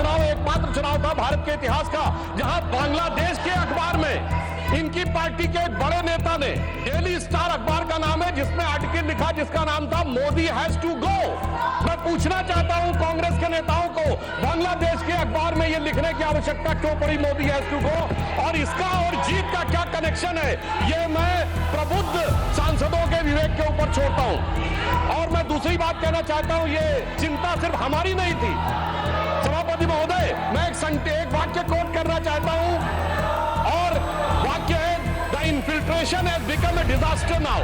चुनाव एकमात्र चुनाव था भारत के इतिहास का जहां बांग्लादेश के अखबार में इनकी पार्टी के एक बड़े नेता ने, डेली स्टार अखबार का नाम है, जिसमें आर्टिकल लिखा जिसका नाम था मोदी हैज टू गो। मैं पूछना चाहता हूं कांग्रेस के नेताओं को, बांग्लादेश के अखबार में ये लिखने की आवश्यकता क्यों पड़ी मोदी हैज टू गो, और इसका और जीत का क्या कनेक्शन है, ये मैं प्रबुद्ध सांसदों के विवेक के ऊपर छोड़ता हूं। और मैं दूसरी बात कहना चाहता हूं, ये चिंता सिर्फ हमारी नहीं थी सभापति महोदय, मैं एक वाक्य कोट करना चाहता हूं, और वाक्य है, the infiltration has become a disaster now.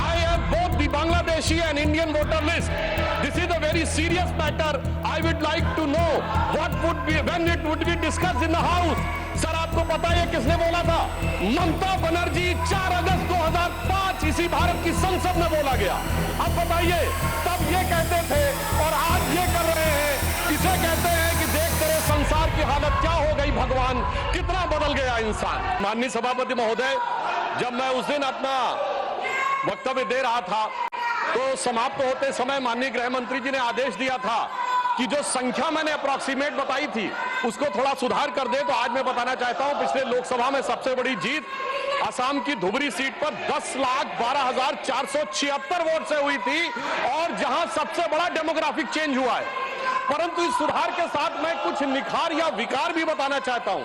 I have both the Bangladeshi and Indian voter list. This is a very serious matter. I would like to know what would be when it would be discussed in the house. Sir आपको पता है किसने बोला था? ममता बनर्जी 4 अगस्त 2005 इसी भारत की संसद में बोला गया। अब बताइए, तब ये कहते थे और आज ये कर रहे हैं। इसे कहते हैं कि देख तेरे संसार की हालत क्या हो गई, भगवान कितना बदल गया इंसान। माननीय सभापति महोदय, जब मैं उस दिन अपना वक्तव्य दे रहा था तो समाप्त होते समय माननीय गृह मंत्री जी ने आदेश दिया था कि जो संख्या मैंने अप्रॉक्सीमेट बताई थी उसको थोड़ा सुधार कर दे। तो आज मैं बताना चाहता हूं, पिछले लोकसभा में सबसे बड़ी जीत असम की धुबरी सीट पर 10,12,476 वोट से हुई थी, और जहां सबसे बड़ा डेमोग्राफिक चेंज हुआ है। परंतु इस सुधार के साथ मैं कुछ निखार या विकार भी बताना चाहता हूं।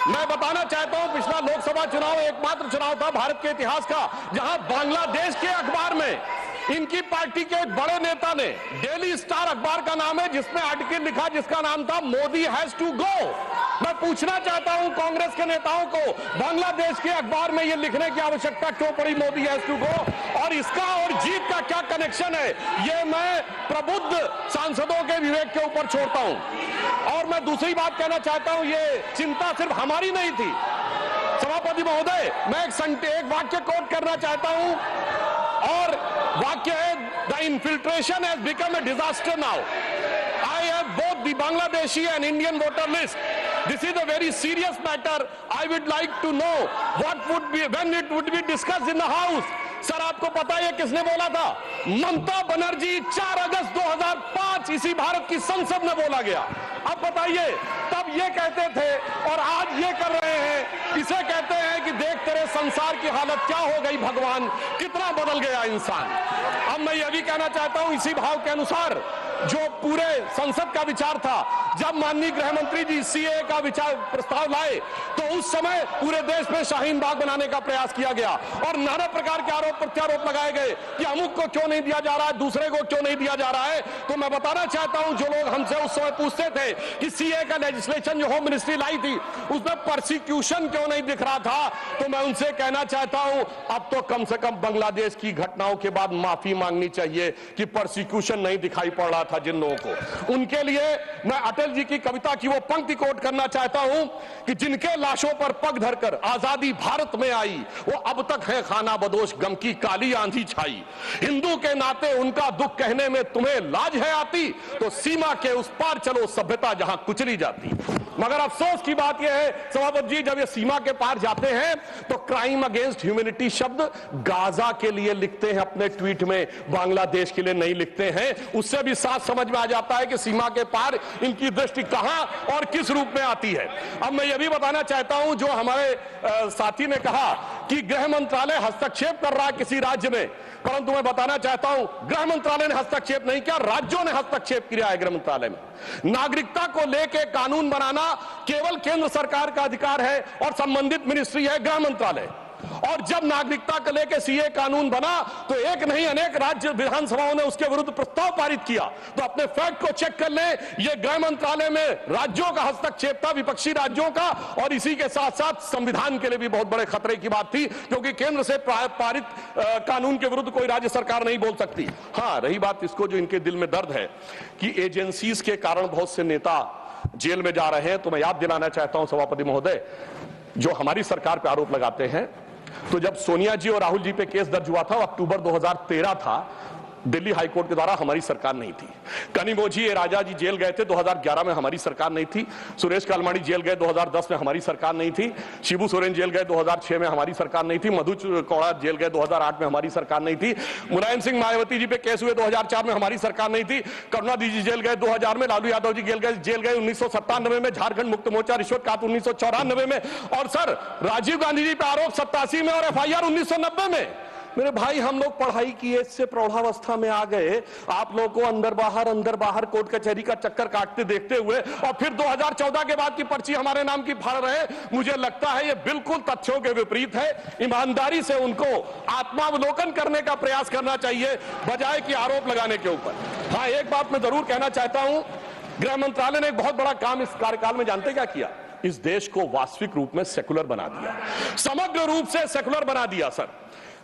मैं बताना चाहता हूं, पिछला लोकसभा चुनाव एकमात्र चुनाव था भारत के इतिहास का जहां बांग्लादेश के अखबार में इनकी पार्टी के एक बड़े नेता ने, डेली स्टार अखबार का नाम है, जिसमें आर्टिकल लिखा जिसका नाम था मोदी हैज टू गो। मैं पूछना चाहता हूं कांग्रेस के नेताओं को, बांग्लादेश के अखबार में ये लिखने की आवश्यकता क्यों पड़ी मोदी हैज टू गो, और इसका और जीत का क्या कनेक्शन है, ये मैं प्रबुद्ध सांसदों के विवेक के ऊपर छोड़ता हूं। और मैं दूसरी बात कहना चाहता हूं, ये चिंता सिर्फ हमारी नहीं थी सभापति महोदय, मैं एक वाक्य कोट करना चाहता हूं, और वाक्य है, the infiltration has become a disaster now. I have both the Bangladeshi and Indian voter list. This is a very serious matter. I would like to know what would be when it would be discussed in the house. Sir आपको पता है किसने बोला था? ममता बनर्जी 4 अगस्त 2005 इसी भारत की संसद में बोला गया। अब बताइए, तब ये कहते थे और आज ये कर रहे हैं। इसे कहते हैं कि देख तेरे संसार की हालत क्या हो गई, भगवान कितना बदल गया इंसान। अब मैं यह भी कहना चाहता हूं, इसी भाव के अनुसार जो पूरे संसद का विचार था, जब माननीय गृह मंत्री जी सीए का विचार प्रस्ताव लाए तो उस समय पूरे देश में शाहीन बाग बनाने का प्रयास किया गया और नाना प्रकार के आरोप प्रत्यारोप लगाए गए कि अमुक को क्यों नहीं दिया जा रहा है, दूसरे को क्यों नहीं दिया जा रहा है। तो मैं बताना चाहता हूं, जो लोग हमसे उस समय पूछते थे कि सीए का लेजिस्लेशन जो होम मिनिस्ट्री लाई थी उसमें परसिक्यूशन क्यों नहीं दिख रहा था, तो मैं उनसे कहना चाहता हूं, अब तो कम से कम बांग्लादेश की घटनाओं के बाद माफी मांगनी चाहिए कि परसिक्यूशन नहीं दिखाई पड़ रहा था जिन लोगों को। उनके लिए मैं अटल जी की कविता की वो पंक्ति कोट करना चाहता हूं कि जिनके लाशों पर पग धरकर आजादी भारत में आई, वो अब तक है खाना बदोश, गम की काली आंधी छाई। हिंदू के नाते उनका दुख कहने में तुम्हें लाज है आती, तो सीमा के उस पार चलो सभ्यता जहां कुचली जाती। मगर अफसोस की बात यह है सभापति जी, जब ये सीमा के पार जाते हैं तो क्राइम अगेंस्ट ह्यूमैनिटी शब्द गाजा के लिए लिखते हैं अपने ट्वीट में, बांग्लादेश के लिए नहीं लिखते हैं। उससे भी साफ समझ में आ जाता है कि सीमा के पार इनकी दृष्टि कहां और किस रूप में आती है। अब मैं यह भी बताना चाहता हूं, जो हमारे साथी ने कहा कि गृह मंत्रालय हस्तक्षेप कर रहा है किसी राज्य में, परंतु मैं बताना चाहता हूं गृह मंत्रालय ने हस्तक्षेप नहीं किया, राज्यों ने हस्तक्षेप किया है। गृह मंत्रालय में नागरिकता को लेकर कानून बनाना केवल केंद्र सरकार का अधिकार है और संबंधित मिनिस्ट्री है गृह मंत्रालय। और जब नागरिकता को लेकर सीए कानून बना तो एक नहीं अनेक राज्य विधानसभाओं ने उसके विरुद्ध प्रस्ताव पारित किया। तो अपने फैक्ट को चेक कर लें, यह गृह मंत्रालय में राज्यों का हस्तक्षेप था, विपक्षी राज्यों का, और इसी के साथ साथ संविधान के लिए भी बहुत बड़े खतरे की बात थी, क्योंकि केंद्र से पारित कानून के विरुद्ध कोई राज्य सरकार नहीं बोल सकती। हाँ, रही बात इसको जो इनके दिल में दर्द है कि एजेंसीज के कारण बहुत से नेता जेल में जा रहे हैं, तो मैं याद दिलाना चाहता हूं सभापति महोदय, जो हमारी सरकार पर आरोप लगाते हैं, तो जब सोनिया जी और राहुल जी पे केस दर्ज हुआ था, अक्टूबर 2013 था, दिल्ली हाईकोर्ट के द्वारा हमारी सरकार नहीं थी। कनिमोझी राजा जी जेल गए थे 2011 में, हमारी सरकार नहीं थी। सुरेश कालमाड़ी जेल गए 2010 में, हमारी सरकार नहीं थी। शिबू सोरेन जेल गए 2006 में, हमारी सरकार नहीं थी। मधु कौड़ा जेल गए 2008 में, हमारी सरकार नहीं थी। मुलायम सिंह मायावती जी पे केस हुए 2004 में, हमारी सरकार नहीं थी। करुणानिधि जी जेल गए 2000 में, लालू यादव जी जेल गए 1997 में, झारखंड मुक्त मोर्चा रिश्वत काट 1994 में, और सर राजीव गांधी जी पे आरोप 87 में और एफआईआर 1990 में। मेरे भाई, हम लोग पढ़ाई किए से प्रौढ़ावस्था में आ गए, आप लोगों को अंदर बाहर कोर्ट कचहरी का चक्कर काटते देखते हुए, और फिर 2014 के बाद की पर्ची हमारे नाम की फाड़ रहे। मुझे लगता है ये बिल्कुल तथ्यों के विपरीत है। ईमानदारी से उनको आत्मावलोकन करने का प्रयास करना चाहिए, बजाय कि आरोप लगाने के ऊपर। हाँ, एक बात मैं जरूर कहना चाहता हूं, गृह मंत्रालय ने एक बहुत बड़ा काम इस कार्यकाल में जानते क्या किया? इस देश को वास्तविक रूप में सेकुलर बना दिया, समग्र रूप से सेकुलर बना दिया। सर,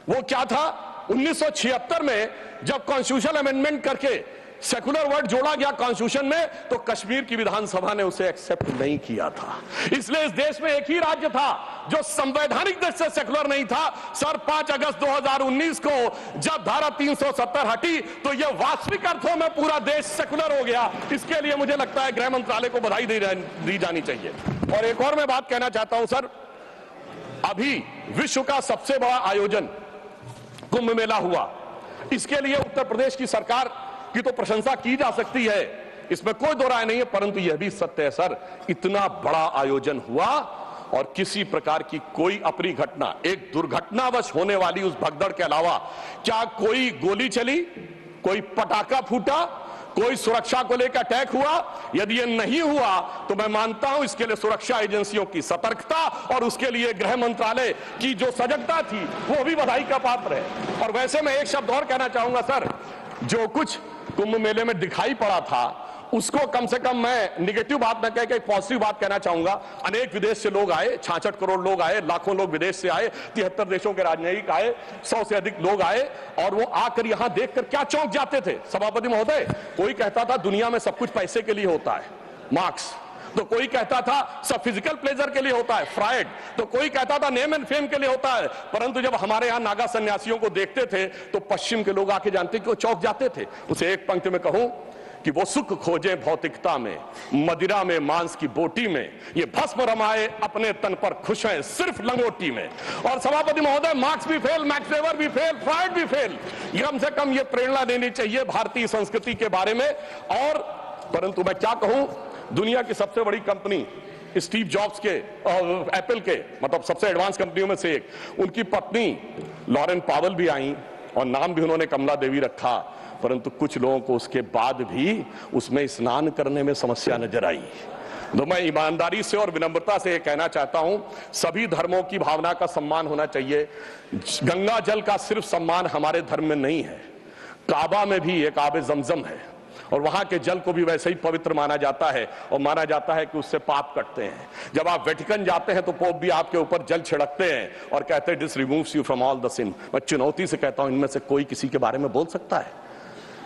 वो क्या था? 1976 में जब कॉन्स्टिट्यूशन अमेंडमेंट करके सेकुलर वर्ड जोड़ा गया कॉन्स्टिट्यूशन में, तो कश्मीर की विधानसभा ने उसे एक्सेप्ट नहीं किया था। इसलिए इस देश में एक ही राज्य था जो संवैधानिक दृष्टि से सेकुलर नहीं था। सर, 5 अगस्त 2019 को जब धारा 370 हटी, तो यह वास्तविक अर्थों में पूरा देश सेकुलर हो गया। इसके लिए मुझे लगता है गृह मंत्रालय को बधाई दी जानी चाहिए। और एक और मैं बात कहना चाहता हूं सर, अभी विश्व का सबसे बड़ा आयोजन कुंभ मेला हुआ। इसके लिए उत्तर प्रदेश की सरकार की तो प्रशंसा की जा सकती है, इसमें कोई दो राय नहीं है, परंतु यह भी सत्य है सर, इतना बड़ा आयोजन हुआ और किसी प्रकार की कोई अप्रिय घटना, एक दुर्घटनावश होने वाली उस भगदड़ के अलावा, क्या कोई गोली चली, कोई पटाखा फूटा, कोई सुरक्षा को लेकर अटैक हुआ? यदि ये नहीं हुआ तो मैं मानता हूं इसके लिए सुरक्षा एजेंसियों की सतर्कता और उसके लिए गृह मंत्रालय की जो सजगता थी वो भी बधाई का पात्र है। और वैसे मैं एक शब्द और कहना चाहूंगा सर, जो कुछ कुंभ मेले में दिखाई पड़ा था उसको कम से कम मैं निगेटिव बात न कह के पॉजिटिव बात कहना चाहूंगा। अनेक विदेश से लोग आए, 66 करोड़ लोग आए, लाखों लोग विदेश से आए, 73 देशों के राजनयिक आए, 100 से अधिक लोग आए, और वो आकर यहां देखकर क्या चौंक जाते थे सभापति महोदय। कोई कहता था दुनिया में सब कुछ पैसे के लिए होता है, मार्क्स, तो कोई कहता था सब फिजिकल प्लेजर के लिए होता है, फ्रायड, तो कोई कहता था नेम एंड फेम के लिए होता है। परंतु जब हमारे यहां नागा सन्यासियों को देखते थे तो पश्चिम के लोग आके जानते क्यों चौंक जाते थे। उसे एक पंक्ति में कहूं कि वो सुख खोजे भौतिकता में, मदिरा में मांस की बोटी में, ये भस्म रमाए अपने तन पर खुश है सिर्फ लंगोटी में। और सभापति महोदय, मार्क्स भी फेल, मैक्स वेबर भी फेल, फ्रायड भी फेल। कम से कम ये प्रेरणा देनी चाहिए भारतीय संस्कृति के बारे में। और परंतु मैं क्या कहूं, दुनिया की सबसे बड़ी कंपनी स्टीव जॉब्स के और एप्पल के, मतलब सबसे एडवांस कंपनियों में से एक, उनकी पत्नी लॉरेन पावेल भी आई और नाम भी उन्होंने कमला देवी रखा। परंतु कुछ लोगों को उसके बाद भी उसमें स्नान करने में समस्या नजर आई। तो मैं ईमानदारी से और विनम्रता से कहना चाहता हूं, सभी धर्मों की भावना का सम्मान होना चाहिए। गंगा जल का सिर्फ सम्मान हमारे धर्म में नहीं है, काबा में भी एक आबे जमजम है और वहां के जल को भी वैसे ही पवित्र माना जाता है और माना जाता है कि उससे पाप कटते हैं। जब आप वेटिकन जाते हैं तो पोप भी आपके ऊपर जल छिड़कते हैं और कहते हैं this removes you from all the sin. मैं चुनौती से कहता हूं, इनमें से कोई किसी के बारे में बोल सकता है?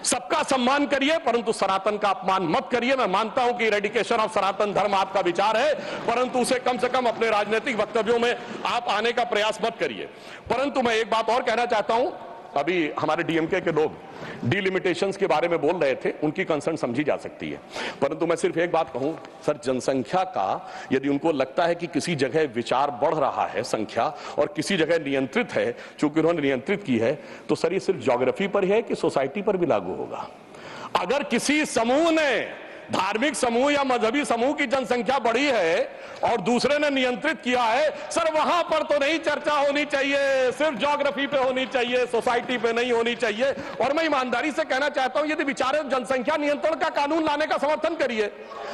सबका सम्मान करिए परंतु सनातन का अपमान मत करिए। मैं मानता हूं कि रेडिकेशन ऑफ सनातन धर्म आपका विचार है, परंतु उसे कम से कम अपने राजनीतिक वक्तव्यों में आप आने का प्रयास मत करिए। परंतु मैं एक बात और कहना चाहता हूं, अभी हमारे डीएमके के लोग डिलिमिटेशंस के बारे में बोल रहे थे, उनकी कंसर्न समझी जा सकती है, परंतु मैं सिर्फ एक बात कहूं सर, जनसंख्या का यदि उनको लगता है कि किसी जगह विचार बढ़ रहा है संख्या और किसी जगह नियंत्रित है, चूंकि उन्होंने नियंत्रित की है, तो सर ये सिर्फ ज्योग्राफी पर ही है कि सोसाइटी पर भी लागू होगा। अगर किसी समूह ने, धार्मिक समूह या मजहबी समूह की जनसंख्या बढ़ी है और दूसरे ने नियंत्रित किया है, सर वहां पर तो नहीं चर्चा होनी चाहिए, सिर्फ ज्योग्राफी पे होनी चाहिए, सोसाइटी पे नहीं होनी चाहिए। और मैं ईमानदारी से कहना चाहता हूं, यदि विचार जनसंख्या नियंत्रण का कानून लाने का समर्थन करिए,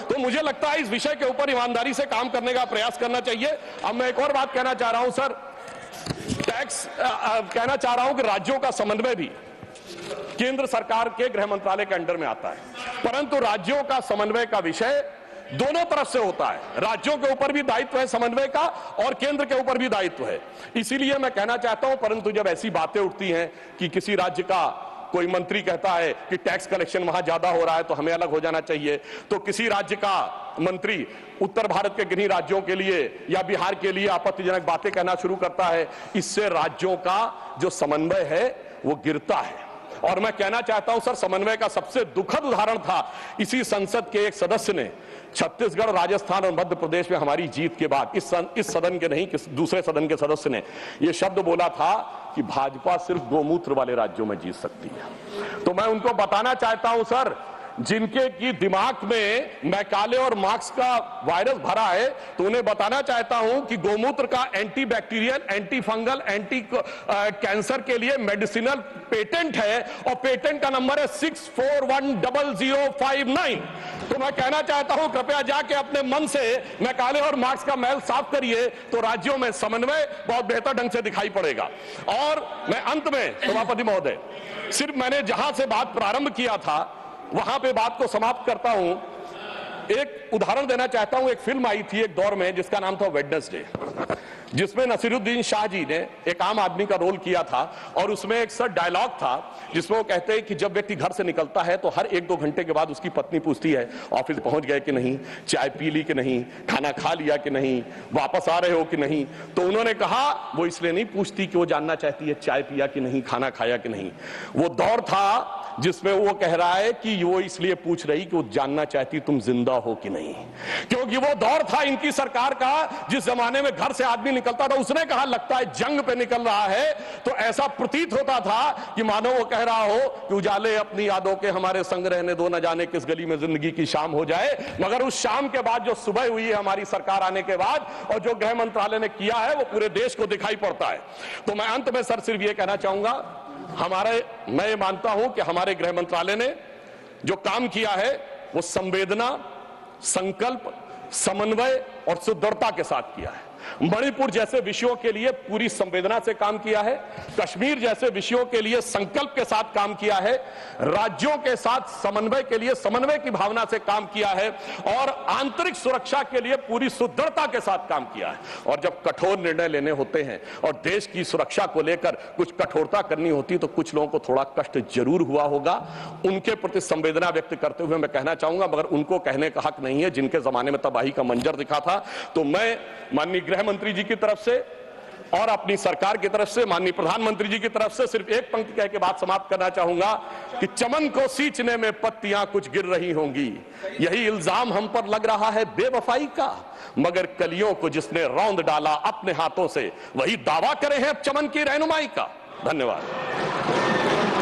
तो मुझे लगता है इस विषय के ऊपर ईमानदारी से काम करने का प्रयास करना चाहिए। अब मैं एक और बात कहना चाह रहा हूं सर, टैक्स कहना चाह रहा हूं कि राज्यों का समन्वय भी केंद्र सरकार के गृह मंत्रालय के अंडर में आता है, परंतु राज्यों का समन्वय का विषय दोनों तरफ से होता है। राज्यों के ऊपर भी दायित्व है समन्वय का और केंद्र के ऊपर भी दायित्व है। इसीलिए मैं कहना चाहता हूं, परंतु जब ऐसी बातें उठती हैं कि किसी राज्य का कोई मंत्री कहता है कि टैक्स कलेक्शन वहां ज्यादा हो रहा है तो हमें अलग हो जाना चाहिए, तो किसी राज्य का मंत्री उत्तर भारत के किन्हीं राज्यों के लिए या बिहार के लिए आपत्तिजनक बातें कहना शुरू करता है, इससे राज्यों का जो समन्वय है वो गिरता है। और मैं कहना चाहता हूं सर, समन्वय का सबसे दुखद उदाहरण था इसी संसद के एक सदस्य ने छत्तीसगढ़, राजस्थान और मध्य प्रदेश में हमारी जीत के बाद इस सदन के नहीं, दूसरे सदन के सदस्य ने यह शब्द बोला था कि भाजपा सिर्फ गोमूत्र वाले राज्यों में जीत सकती है। तो मैं उनको बताना चाहता हूं सर, जिनके की दिमाग में मैकाले और मार्क्स का वायरस भरा है, तो उन्हें बताना चाहता हूं कि गोमूत्र का anti bacterial, anti fungal, anti cancer के लिए मेडिसिनल पेटेंट है और पेटेंट का नंबर है 64100059। तो मैं कहना चाहता हूं, कृपया जाके अपने मन से मैकाले और मार्क्स का मैल साफ करिए, तो राज्यों में समन्वय बहुत बेहतर ढंग से दिखाई पड़ेगा। और मैं अंत में सभापति महोदय, सिर्फ मैंने जहां से बात प्रारंभ किया था वहां पे बात को समाप्त करता हूं। एक उदाहरण देना चाहता हूं। एक फिल्म आई थी एक दौर में जिसका नाम था वेडनेसडे, जिसमें नसीरुद्दीन शाह जी ने एक आम आदमी का रोल किया था और उसमें एक सर डायलॉग था जिसमें वो कहते हैं कि जब व्यक्ति घर से निकलता है तो हर 1-2 घंटे के बाद उसकी पत्नी पूछती है ऑफिस पहुंच गए कि नहीं, चाय पी ली कि नहीं, खाना खा लिया कि नहीं, वापस आ रहे हो कि नहीं। तो उन्होंने कहा वो इसलिए नहीं पूछती कि वो जानना चाहती है चाय पिया कि नहीं, खाना खाया कि नहीं। वो दौर था जिसमें वो कह रहा है कि वो इसलिए पूछ रही कि वो जानना चाहती तुम जिंदा हो कि नहीं, क्योंकि वो दौर था इनकी सरकार का जिस जमाने में घर से आदमी निकलता था, उसने कहा लगता है जंग पे निकल रहा है। तो ऐसा प्रतीत होता था कि मानो वो कह रहा हो कि उजाले अपनी यादों के हमारे संग रहने दो, न जाने किस गली में जिंदगी की शाम हो जाए। मगर उस शाम के बाद जो सुबह हुई है हमारी सरकार आने के बाद और जो गृह मंत्रालय ने किया है वो पूरे देश को दिखाई पड़ता है। तो मैं अंत में सर सिर्फ ये कहना चाहूंगा, मैं ये मानता हूं कि हमारे गृह मंत्रालय ने जो काम किया है वो संवेदना, संकल्प, समन्वय और सुदृढ़ता के साथ किया है। मणिपुर जैसे विषयों के लिए पूरी संवेदना से काम किया है, कश्मीर जैसे विषयों के लिए संकल्प के साथ काम किया है, राज्यों के साथ समन्वय के लिए समन्वय की भावना से काम किया है और आंतरिक सुरक्षा के लिए पूरी सुदृढ़ता के साथ काम किया है। और जब कठोर निर्णय लेने होते हैं और देश की सुरक्षा को लेकर कुछ कठोरता करनी होती तो कुछ लोगों को थोड़ा कष्ट जरूर हुआ होगा। उनके प्रति संवेदना व्यक्त करते हुए मैं कहना चाहूंगा, मगर उनको कहने का हक नहीं है जिनके जमाने में तबाही का मंजर दिखा था। तो मैं माननीय गृह मंत्री जी की तरफ से और अपनी सरकार की तरफ से, माननीय प्रधानमंत्री जी की तरफ से सिर्फ एक पंक्ति कह के बात समाप्त करना चाहूंगा कि चमन को सींचने में पत्तियां कुछ गिर रही होंगी, यही इल्जाम हम पर लग रहा है बेवफाई का, मगर कलियों को जिसने रौंद डाला अपने हाथों से वही दावा करे हैं अब चमन की रहनुमाई का। धन्यवाद।